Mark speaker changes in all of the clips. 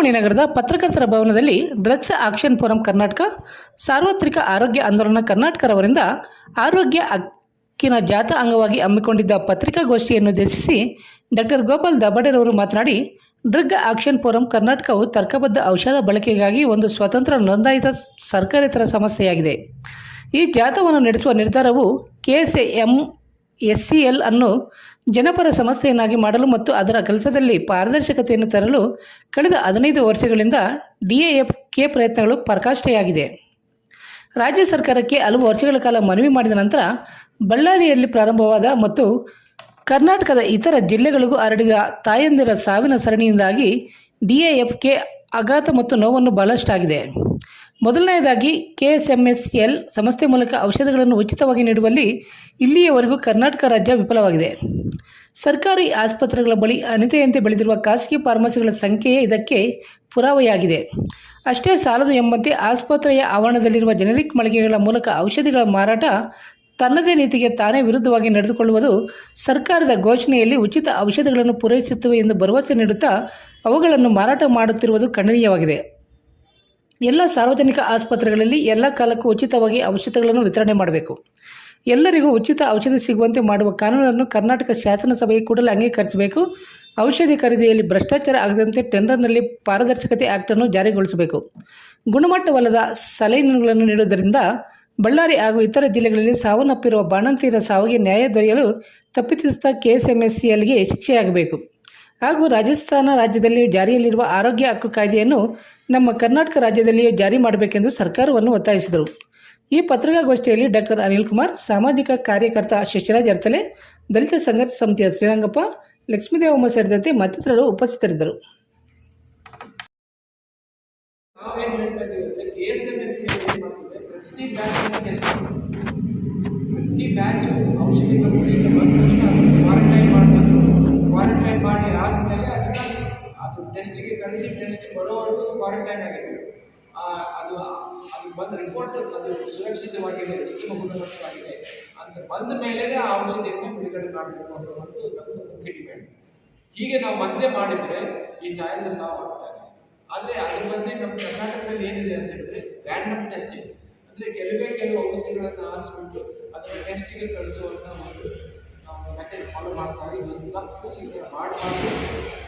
Speaker 1: ಚಿಂತಾಮಣಿ ನಗರದ ಪತ್ರಕರ್ತರ ಭವನದಲ್ಲಿ ಡ್ರಗ್ಸ್ ಆಕ್ಷನ್ ಫೋರಂ ಕರ್ನಾಟಕ, ಸಾರ್ವತ್ರಿಕ ಆರೋಗ್ಯ ಆಂದೋಲನ ಕರ್ನಾಟಕರವರಿಂದ ಆರೋಗ್ಯ ಹಕ್ಕಿನ ಜಾಥಾ ಅಂಗವಾಗಿ ಹಮ್ಮಿಕೊಂಡಿದ್ದ ಪತ್ರಿಕಾಗೋಷ್ಠಿಯನ್ನು ಉದ್ದೇಶಿಸಿ ಡಾಕ್ಟರ್ ಗೋಪಾಲ್ ದಬಾಡೆರವರು ಮಾತನಾಡಿ, ಡ್ರಗ್ ಆಕ್ಷನ್ ಫೋರಂ ಕರ್ನಾಟಕವು ತರ್ಕಬದ್ಧ ಔಷಧ ಬಳಕೆಗಾಗಿ ಒಂದು ಸ್ವತಂತ್ರ ನೋಂದಾಯಿತ ಸರ್ಕಾರೇತರ ಸಂಸ್ಥೆಯಾಗಿದೆ. ಈ ಜಾಥಾವನ್ನು ನಡೆಸುವ ನಿರ್ಧಾರವು KSMSCL ಅನ್ನು ಜನಪರ ಸಂಸ್ಥೆಯನ್ನಾಗಿ ಮಾಡಲು ಮತ್ತು ಅದರ ಕೆಲಸದಲ್ಲಿ ಪಾರದರ್ಶಕತೆಯನ್ನು ತರಲು ಕಳೆದ 15 ವರ್ಷಗಳಿಂದ DAFK ಪ್ರಯತ್ನಗಳು ಪರಾಕಾಷ್ಠೆಯಾಗಿದೆ. ರಾಜ್ಯ ಸರ್ಕಾರಕ್ಕೆ ಹಲವು ವರ್ಷಗಳ ಕಾಲ ಮನವಿ ಮಾಡಿದ ನಂತರ ಬಳ್ಳಾರಿಯಲ್ಲಿ ಪ್ರಾರಂಭವಾದ ಮತ್ತು ಕರ್ನಾಟಕದ ಇತರ ಜಿಲ್ಲೆಗಳಿಗೂ ಹರಡಿದ ತಾಯಂದಿರ ಸಾವಿನ ಸರಣಿಯಿಂದಾಗಿ DAFK ಆಘಾತ ಮತ್ತು ನೋವನ್ನು ಬಹಳಷ್ಟಾಗಿದೆ. ಮೊದಲನೆಯದಾಗಿ KSMSCL ಸಂಸ್ಥೆ ಮೂಲಕ ಔಷಧಗಳನ್ನು ಉಚಿತವಾಗಿ ನೀಡುವಲ್ಲಿ ಇಲ್ಲಿಯವರೆಗೂ ಕರ್ನಾಟಕ ರಾಜ್ಯ ವಿಫಲವಾಗಿದೆ. ಸರ್ಕಾರಿ ಆಸ್ಪತ್ರೆಗಳ ಬಳಿ ಅಣತೆಯಂತೆ ಬೆಳೆದಿರುವ ಖಾಸಗಿ ಫಾರ್ಮಸಿಗಳ ಸಂಖ್ಯೆಯೇ ಇದಕ್ಕೆ ಪುರಾವೆಯಾಗಿದೆ. ಅಷ್ಟೇ ಸಾಲದು ಎಂಬಂತೆ ಆಸ್ಪತ್ರೆಯ ಆವರಣದಲ್ಲಿರುವ ಜೆನೆರಿಕ್ ಮಳಿಗೆಗಳ ಮೂಲಕ ಔಷಧಿಗಳ ಮಾರಾಟ ತನ್ನದೇ ನೀತಿಗೆ ತಾನೇ ವಿರುದ್ಧವಾಗಿ ನಡೆದುಕೊಳ್ಳುವುದು ಸರ್ಕಾರದ ಘೋಷಣೆಯಲ್ಲಿ ಉಚಿತ ಔಷಧಗಳನ್ನು ಪೂರೈಸುತ್ತವೆ ಎಂದು ಭರವಸೆ ನೀಡುತ್ತಾ ಅವುಗಳನ್ನು ಮಾರಾಟ ಮಾಡುತ್ತಿರುವುದು ಖಂಡನೀಯವಾಗಿದೆ. ಎಲ್ಲ ಸಾರ್ವಜನಿಕ ಆಸ್ಪತ್ರೆಗಳಲ್ಲಿ ಎಲ್ಲ ಕಾಲಕ್ಕೂ ಉಚಿತವಾಗಿ ಔಷಧಗಳನ್ನು ವಿತರಣೆ ಮಾಡಬೇಕು. ಎಲ್ಲರಿಗೂ ಉಚಿತ ಔಷಧಿ ಸಿಗುವಂತೆ ಮಾಡುವ ಕಾನೂನನ್ನು ಕರ್ನಾಟಕ ಶಾಸನಸಭೆಗೆ ಕೂಡಲೇ ಅಂಗೀಕರಿಸಬೇಕು. ಔಷಧಿ ಖರೀದಿಯಲ್ಲಿ ಭ್ರಷ್ಟಾಚಾರ ಆಗದಂತೆ ಟೆಂಡರ್ನಲ್ಲಿ ಪಾರದರ್ಶಕತೆ ಆ್ಯಕ್ಟನ್ನು ಜಾರಿಗೊಳಿಸಬೇಕು. ಗುಣಮಟ್ಟವಲ್ಲದ ಸಲೈನುಗಳನ್ನು ನೀಡುವುದರಿಂದ ಬಳ್ಳಾರಿ ಹಾಗೂ ಇತರ ಜಿಲ್ಲೆಗಳಲ್ಲಿ ಸಾವನ್ನಪ್ಪಿರುವ ಬಾಣಂತಿಯರ ಸಾವಿಗೆ ನ್ಯಾಯ ದೊರೆಯಲು ತಪ್ಪಿತಸ್ಥ KSMSCLಗೆ ಶಿಕ್ಷೆಯಾಗಬೇಕು. ಹಾಗೂ ರಾಜಸ್ಥಾನ ರಾಜ್ಯದಲ್ಲಿ ಜಾರಿಯಲ್ಲಿರುವ ಆರೋಗ್ಯ ಹಕ್ಕು ಕಾಯ್ದೆಯನ್ನು ನಮ್ಮ ಕರ್ನಾಟಕ ರಾಜ್ಯದಲ್ಲಿಯೂ ಜಾರಿ ಮಾಡಬೇಕೆಂದು ಸರ್ಕಾರವನ್ನು ಒತ್ತಾಯಿಸಿದರು. ಈ ಪತ್ರಿಕಾಗೋಷ್ಠಿಯಲ್ಲಿ ಡಾಕ್ಟರ್ ಅನಿಲ್ ಕುಮಾರ್, ಸಾಮಾಜಿಕ ಕಾರ್ಯಕರ್ತ ಶಶಿರಾಜ್ ಅರ್ತಲೆ, ದಲಿತ ಸಂಘರ್ಷ ಸಮಿತಿಯ ಶ್ರೀರಂಗಪ್ಪ, ಲಕ್ಷ್ಮೀದೇವಮ್ಮ ಸೇರಿದಂತೆ ಮತ್ತಿತರರು ಉಪಸ್ಥಿತರಿದ್ದರು.
Speaker 2: ಪ್ರತಿ ಬ್ಯಾಚ್ ಔಷಧಿ ಕ್ವಾರಂಟೈನ್ ಮಾಡಿ ಆದಮೇಲೆ ಅದು ಟೆಸ್ಟಿಗೆ ಕಳಿಸಿ ಟೆಸ್ಟ್ ಬರೋವರೆಗೂ ಕ್ವಾರಂಟೈನ್ ಆಗಿದೆ. ಅದು ಬಂದ ರಿಪೋರ್ಟ್ ಅದು ಸುರಕ್ಷಿತವಾಗಿದೆ, ಉತ್ತಮ ಗುಣಮಟ್ಟವಾಗಿದೆ ಅಂತ ಬಂದ ಮೇಲೆ ಆ ಔಷಧಿಯನ್ನು ಬಿಡುಗಡೆ ಮಾಡಬೇಕು ಅನ್ನೋದು ನಮ್ಮದು ಮುಖ್ಯ ಡಿಮ್ಯಾಂಡ್. ಹೀಗೆ ನಾವು ಮೊದಲೇ ಮಾಡಿದರೆ ಈ ತಾಯಿಗೆ ಸಾವು ಆಗ್ತಾ ಇದೆ. ಆದರೆ ಅದ್ರ ಬದಲೇ ನಮ್ಮ ಕರ್ನಾಟಕದಲ್ಲಿ ಏನಿದೆ ಅಂತ ಹೇಳಿದ್ರೆ ರ್ಯಾಂಡಮ್ ಟೆಸ್ಟಿಂಗ್, ಅಂದರೆ ಕೆಲವು ಔಷಧಿಗಳನ್ನು ಆರಿಸ್ಬಿಟ್ಟು ಅದನ್ನು ಟೆಸ್ಟಿಗೆ ಕಳಿಸುವಂಥ ಒಂದು ನಾವು ಮೆಥಡ್ ಫಾಲೋ ಮಾಡ್ತಾ ಇದೊಂದು ತಪ್ಪು. ಈಗ ಮಾಡಬಾರ್ದು.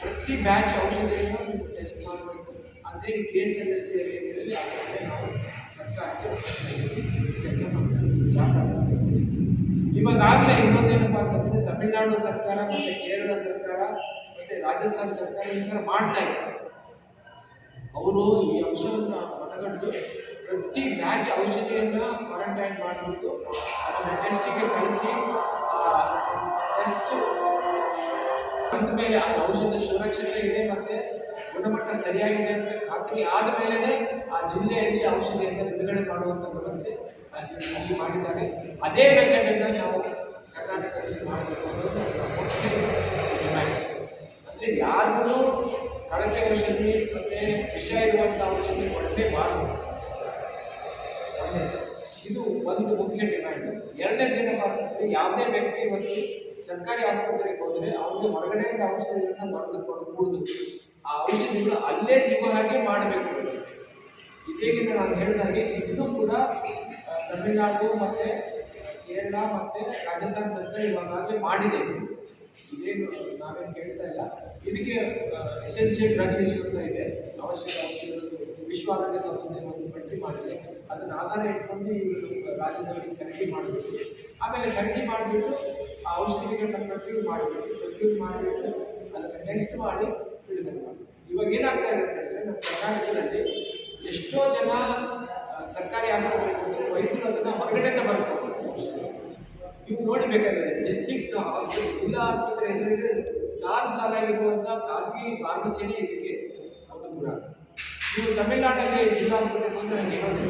Speaker 2: ಪ್ರತಿ ಬ್ಯಾಚ್ ಔಷಧಿಯನ್ನು ನೀವು ಟೆಸ್ಟ್ ಮಾಡಬೇಕು ಅಂತೇಳಿ KSMSCL ಏನಿದೆ ಅದರಲ್ಲಿ ನಾವು ಸರ್ಕಾರಕ್ಕೆ ಕೆಲಸ ಮಾಡ್ತೀವಿ. ಇವಾಗಲೇ ಇನ್ನೊಂದೇನಪ್ಪ ಅಂತಂದರೆ ತಮಿಳುನಾಡು ಸರ್ಕಾರ ಮತ್ತು ಕೇರಳ ಸರ್ಕಾರ ಮತ್ತು ರಾಜಸ್ಥಾನ ಸರ್ಕಾರ ಈ ಥರ ಮಾಡ್ತಾ ಇದ್ದಾರೆ. ಅವರು ಈ ಅಂಶವನ್ನು ಮನಗಂಡು ಪ್ರತಿ ಬ್ಯಾಚ್ ಔಷಧಿಯನ್ನು ಕ್ವಾರಂಟೈನ್ ಮಾಡಿಬಿಟ್ಟು ಅದನ್ನು ಟೆಸ್ಟಿಗೆ ಕಳಿಸಿ ಟೆಸ್ಟ್ ಅಂದ ಮೇಲೆ ಆ ಔಷಧ ಸುರಕ್ಷತೆ ಇದೆ ಮತ್ತು ಗುಣಮಟ್ಟ ಸರಿಯಾಗಿದೆ ಅಂತ ಖಾತ್ರಿ ಆದ ಮೇಲೇ ಆ ಜಿಲ್ಲೆಯಲ್ಲಿ ಔಷಧಿಯನ್ನು ಬಿಡುಗಡೆ ಮಾಡುವಂಥ ವ್ಯವಸ್ಥೆ ಮಾಡಿದ್ದಾರೆ. ಅದೇ ಮೆಥಡನ್ನು ನಾವು ಕರ್ನಾಟಕದಲ್ಲಿ ಮಾಡಬೇಕು ಅನ್ನೋದು ಅಂದರೆ ಯಾರಿಗೂ ಕಳಪೆ ಔಷಧಿ ಮತ್ತು ವಿಷ ಇರುವಂಥ ಔಷಧಿ ಕೊಡಲೇಬಾರದು. ಇದು ಒಂದು ಮುಖ್ಯ ಡಿಮ್ಯಾಂಡ್. ಎರಡನೇದೇನಪ್ಪ ಅಂತಂದರೆ ಯಾವುದೇ ವ್ಯಕ್ತಿ ಇವತ್ತು ಸರ್ಕಾರಿ ಆಸ್ಪತ್ರೆಗೆ ಹೋದರೆ ಅವ್ರಿಗೆ ಹೊರಗಡೆಯಿಂದ ಔಷಧಿಗಳನ್ನ ಬರೆದುಕೊಂಡು ಕೂಡುದು ಆ ಔಷಧಿಗಳು ಅಲ್ಲೇ ಸಿಗೋ ಹಾಗೆ ಮಾಡಬೇಕು ವ್ಯವಸ್ಥೆ. ಇದೇಗಿನ ನಾನು ಹೇಳಿದಾಗೆ ಇದನ್ನು ಕೂಡ ತಮಿಳುನಾಡು ಮತ್ತು ಕೇರಳ ಮತ್ತು ರಾಜಸ್ಥಾನ ಸರ್ಕಾರ ಇವಾಗಲೇ ಮಾಡಿದೆ. ಇದೇನು ನಾವೇನು ಕೇಳ್ತಾ ಇಲ್ಲ. ಇದಕ್ಕೆ ಎಸೆನ್ಷಿಯಲ್ ಡ್ರಗ್ ಲಿಸ್ಟ್ ಅಂತ ಇದೆ, ಅವಶ್ಯಕ ಔಷಧಿಗಳು ವಿಶ್ವ ಆರೋಗ್ಯ ಸಂಸ್ಥೆ ಒಂದು ಪಟ್ಟಿ ಮಾಡಿದೆ. ಅದನ್ನು ಆಧಾರ ಇಟ್ಕೊಂಡು ಇವರು ರಾಜ್ಯದಲ್ಲಿ ಖರೀದಿ ಮಾಡಬೇಕು. ಆಮೇಲೆ ಖರೀದಿ ಮಾಡಿಬಿಟ್ಟು ಆ ಔಷಧಿಗಳನ್ನ ಪ್ರೊಕ್ಯೂರ್ ಮಾಡಿಬಿಟ್ಟು ಅದನ್ನು ಟೆಸ್ಟ್ ಮಾಡಿ ಬಿಡುಗಡೆ ಮಾಡಿ. ಇವಾಗ ಏನಾಗ್ತಾ ಇದೆ ಅಂತ ಹೇಳಿದ್ರೆ ನಮ್ಮ ಕರ್ನಾಟಕದಲ್ಲಿ ಎಷ್ಟೋ ಜನ ಸರ್ಕಾರಿ ಆಸ್ಪತ್ರೆಗೆ ಹೋದರೆ ವೈದ್ಯರು ಅದನ್ನು ಹೊರಗಡೆಯಿಂದ ಬರ್ತಾರೆ ಔಷಧಿ. ನೀವು ನೋಡಬೇಕಾಗಿದೆ ಡಿಸ್ಟ್ರಿಕ್ಟ್ ಹಾಸ್ಪಿಟಲ್, ಜಿಲ್ಲಾ ಆಸ್ಪತ್ರೆ ಎದುರಿಗೆ ಸಾಲಾಗಿರುವಂಥ ಖಾಸಗಿ ಫಾರ್ಮಸಿನೇ ಇದಕ್ಕೆ ಒಂದು ಪುರಾಣ. ನೀವು ತಮಿಳುನಾಡಲ್ಲಿ ಜಿಲ್ಲಾ ಆಸ್ಪತ್ರೆಗೆ ಬಂದರೆ ನನಗೆ ಇರೋದು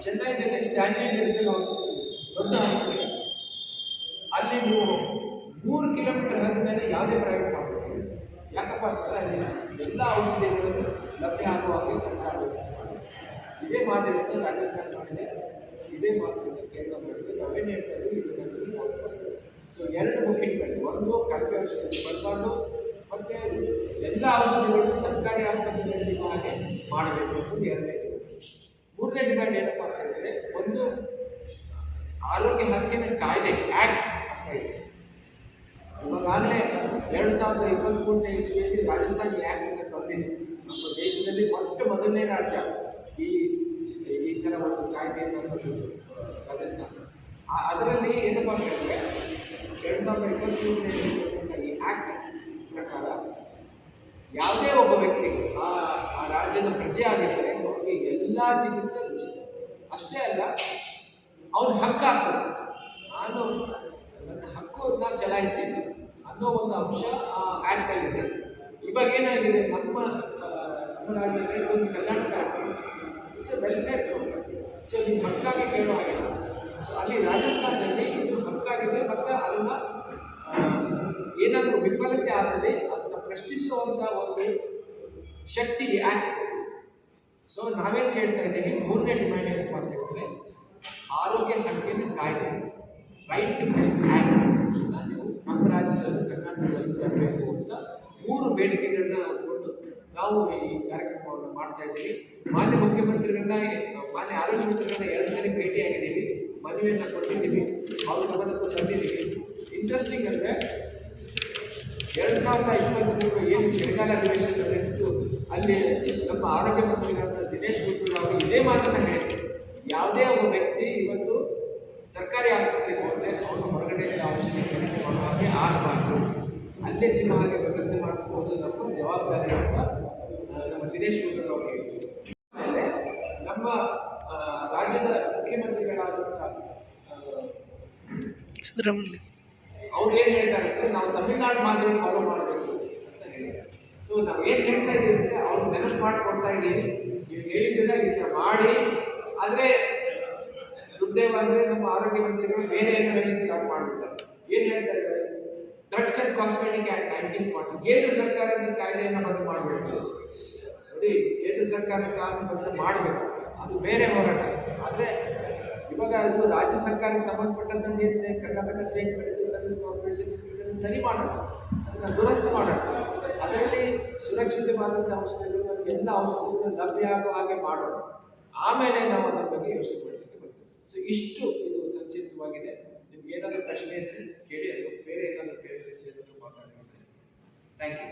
Speaker 2: ಚೆನ್ನೈನಲ್ಲಿ ಸ್ಟ್ಯಾನ್ಲಿ ಮೆಡಿಕಲ್ ಹಾಸ್ಪಿಟಲ್ ದೊಡ್ಡ ಹಾಸ್ಪಿಟಲ್. ಅಲ್ಲಿ ನೀವು 3 ಕಿಲೋಮೀಟರ್ ಹರಿದ ಮೇಲೆ ಯಾವುದೇ ಪ್ರೈವೇಟ್ ಫಾರ್ಮಸಿ ಇಲ್ಲ. ಯಾಕಪ್ಪ ಅಂತಂದರೆ ಅಲ್ಲಿ ಎಲ್ಲ ಔಷಧಿಗಳು ಲಭ್ಯ ಆಗುವಾಗೆ ಸರ್ಕಾರ ಇದೇ ಮಾದರಿಯಿಂದ ರಾಜಸ್ಥಾನ ಮಾಡಿದೆ, ಇದೇ ಮಾದರಿಯಿಂದ ಕೇರಳ ಮಾಡಿದೆ. ನಾವೇನು ಹೇಳ್ತಾ ಇದ್ದೀವಿ ಇದನ್ನು. ಸೊ 2 ಮುಖ್ಯ ಡಿಮ್ಯಾಂಡ್. ಒಂದು ಕಳಪೆ ಔಷಧಿ ಬರಬಾರ್ದು, ಮತ್ತು ಎಲ್ಲ ಔಷಧಿಗಳನ್ನು ಸರ್ಕಾರಿ ಆಸ್ಪತ್ರೆಗೆ ಸಿಗೋ ಹಾಗೆ ಮಾಡಬೇಕು ಅನ್ನೋದು ಎರಡನೇ ಡಿಮ್ಯಾಂಡ್. ಮೂರನೇ ಡಿಮ್ಯಾಂಡ್ ಏನಪ್ಪ ಅಂತ ಹೇಳಿದ್ರೆ, ಒಂದು ಆರೋಗ್ಯ ಹಕ್ಕಿನ ಕಾಯ್ದೆ ಆ್ಯಕ್ಟ್ ಅಂತ ಇದೆ. ಇವಾಗಲೇ 2023ನೇ ಇಸ್ವಿಯಲ್ಲಿ ರಾಜಸ್ಥಾನ ಆ್ಯಕ್ಟ್ ತಂದಿದೆ. ನಮ್ಮ ದೇಶದಲ್ಲಿ ಮೊದಲನೇ ರಾಜ್ಯ ಈ ಥರ ಒಂದು ಕಾಯ್ದೆಯನ್ನು ತಂದಿದ್ದು ರಾಜಸ್ಥಾನ. ಅದರಲ್ಲಿ ಏನಪ್ಪ ಅಂತ ಹೇಳಿದ್ರೆ 2023ನೇ ಈ ಆ್ಯಕ್ಟ್ ಪ್ರಕಾರ ಯಾವುದೇ ಒಬ್ಬ ವ್ಯಕ್ತಿ ಆ ರಾಜ್ಯದ ಪ್ರಜೆ ಆಗಿದ್ದರೆ ಅವರಿಗೆ ಎಲ್ಲ ಚಿಕಿತ್ಸೆ ಉಚಿತ. ಅಷ್ಟೇ ಅಲ್ಲ, ಅವನ ಹಕ್ಕಾಗ್ತದೆ, ನಾನು ನನ್ನ ಹಕ್ಕನ್ನು ಚಲಾಯಿಸ್ತೀನಿ ಅನ್ನೋ ಒಂದು ಅಂಶ ಆ ಆ್ಯಕ್ಟಲ್ಲಿದೆ. ಇವಾಗ ಏನಾಗಿದೆ, ನಮ್ಮ ರಾಜ್ಯದಲ್ಲಿ ಇದೊಂದು Karnataka it's a welfare programme. So ನಿಮ್ಮ ಹಕ್ಕಾಗಿ ಕೇಳೋ ಆಗಿಲ್ಲ. ಸೊ ಅಲ್ಲಿ ರಾಜಸ್ಥಾನದಲ್ಲಿ ಇದು ಹಕ್ಕಾಗಿದೆ, ಮತ್ತು ಅದನ್ನು ಏನಾದರೂ ವಿಫಲತೆ ಆದಲ್ಲಿ ಅದನ್ನು ಪ್ರಶ್ನಿಸುವಂಥ ಒಂದು ಶಕ್ತಿ ಆ್ಯಕ್ಟ್. ಸೊ ನಾವೇನು ಹೇಳ್ತಾ ಇದ್ದೀವಿ, ಮೂರನೇ ಡಿಮ್ಯಾಂಡ್ ಏನಪ್ಪ ಅಂತ ಹೇಳಿದ್ರೆ, ಆರೋಗ್ಯ ಹಕ್ಕಿನ ಕಾಯ್ದೆ, ರೈಟ್ ಟು ಹೆಲ್ತ್ ಆ್ಯಕ್ಟ್ ನೀವು ನಮ್ಮ ರಾಜ್ಯದಲ್ಲಿ ಕರ್ನಾಟಕದಲ್ಲಿ ತರಬೇಕು ಅಂತ 3 ಬೇಡಿಕೆಗಳನ್ನ ಹೊತ್ಕೊಂಡು ನಾವು ಈ ಕಾರ್ಯಕ್ರಮವನ್ನು ಮಾಡ್ತಾ ಇದ್ದೀವಿ. ಮಾನ್ಯ ಮುಖ್ಯಮಂತ್ರಿಗಳನ್ನ, ಮಾನ್ಯ ಆರೋಗ್ಯ ಮಂತ್ರಿಗಳನ್ನ 2 ಸರಿ ಭೇಟಿಯಾಗಿದ್ದೀವಿ, ಮನವಿಯನ್ನು ಕೊಟ್ಟಿದ್ದೀವಿ, ಅವ್ರ ಗಮನಕ್ಕೂ ತಂದಿದ್ದೀವಿ. ಇಂಟ್ರೆಸ್ಟಿಂಗ್ ಅಂದರೆ 2023 ಏನು ಚಳಿಗಾಲ ಅಧಿವೇಶನ ನಡೆಯಿತು, ಅಲ್ಲಿ ನಮ್ಮ ಆರೋಗ್ಯ ಮಂತ್ರಿಗಳಾದ ದಿನೇಶ್ ಗುಂಡೂರಾವ್ ಅವರು ಇದೇ ಮಾತನ್ನು ಹೇಳಿದ್ರು, ಯಾವುದೇ ಒಬ್ಬ ವ್ಯಕ್ತಿ ಇವತ್ತು ಸರ್ಕಾರಿ ಆಸ್ಪತ್ರೆಗೆ ಹೋದರೆ ಅವನು ಹೊರಗಡೆ ಔಷಧಿ ಖರೀದಿ ಮಾಡೋ ಹಾಗೆ ಆಗಬಾರ್ದು, ಅಲ್ಲೇ ಸಿಗೋ ಹಾಗೆ ವ್ಯವಸ್ಥೆ ಮಾಡಬೇಕು, ಅದು ನಮ್ಮ ಜವಾಬ್ದಾರಿ ಅಂತ ನಮ್ಮ ದಿನೇಶ್ ಗುಂಡೂರಾವ್ ಅವರು ಹೇಳಿದ್ರು. ಆಮೇಲೆ ನಮ್ಮ ರಾಜ್ಯದ ಮುಖ್ಯಮಂತ್ರಿಗಳಾದಂಥ ಅವ್ರು ಏನು ಹೇಳ್ತಾರೆ ಅಂದರೆ, ನಾವು ತಮಿಳುನಾಡು ಮಾದರಿ ಫಾಲೋ ಮಾಡಬೇಕು ಅಂತ ಹೇಳಿದ್ದಾರೆ. ಸೊ ನಾವು ಏನು ಹೇಳ್ತಾ ಇದ್ದೀವಿ ಅಂದರೆ, ಅವ್ರು ನೆನಪು ಮಾಡಿಕೊಡ್ತಾ ಇದ್ದೀವಿ, ನೀವು ಹೇಳಿದ್ದೀರ ಈ ಥರ ಮಾಡಿ. ಆದರೆ ದುರ್ದೈವ ಅಂದರೆ ನಮ್ಮ ಆರೋಗ್ಯ ಮಂತ್ರಿಗಳು ಬೇರೆ ಏನು ಹೇಳಿ ಸ್ಟಾರ್ಟ್ ಮಾಡಿಬಿಡ್ತಾರೆ. ಏನು ಹೇಳ್ತಾ ಇದ್ದಾರೆ, ಡ್ರಗ್ಸ್ ಆ್ಯಂಡ್ ಕಾಸ್ಮೆಟಿಕ್ ಆ್ಯಕ್ಟ್ 1940 ಕೇಂದ್ರ ಸರ್ಕಾರದ ಕಾಯ್ದೆಯನ್ನು ಬದಲು ಮಾಡಬೇಕು. ನೋಡಿ, ಕೇಂದ್ರ ಸರ್ಕಾರದ ಕಾನೂನು ಬದಲು ಮಾಡಬೇಕು, ಅದು ಬೇರೆ ಹೋರಾಟ. ಆದರೆ ಇವಾಗ ಅದು ರಾಜ್ಯ ಸರ್ಕಾರಕ್ಕೆ ಸಂಬಂಧಪಟ್ಟಂಥದ್ದು ಏನಿದೆ, Karnataka state medical service corporation, ಇದನ್ನು ಸರಿ ಮಾಡೋಣ, ಅದನ್ನು ದುರಸ್ತಿ ಮಾಡೋಣ. ಅದರಲ್ಲಿ ಸುರಕ್ಷಿತವಾದಂಥ ಔಷಧಿಗಳು, ಎಲ್ಲ ಔಷಧಿಗಳು ಲಭ್ಯ ಆಗೋ ಹಾಗೆ ಮಾಡೋಣ. ಆಮೇಲೆ ನಾವು ಅದರ ಬಗ್ಗೆ ಯೋಚನೆ ಮಾಡಲಿಕ್ಕೆ ಬರ್ತೀವಿ. ಸೊ ಇಷ್ಟು ಇದು ಸಂಕ್ಷಿಪ್ತವಾಗಿದೆ. ನಿಮ್ಗೆ ಏನಾದರೂ ಪ್ರಶ್ನೆ ಇದ್ದರೆ ಕೇಳಿ, ಅಥವಾ ಬೇರೆ ಏನಾದರೂ ಬೇರೆ ವಿಷಯದಲ್ಲಿ ಮಾತಾಡಿದ್ರೆ. Thank you.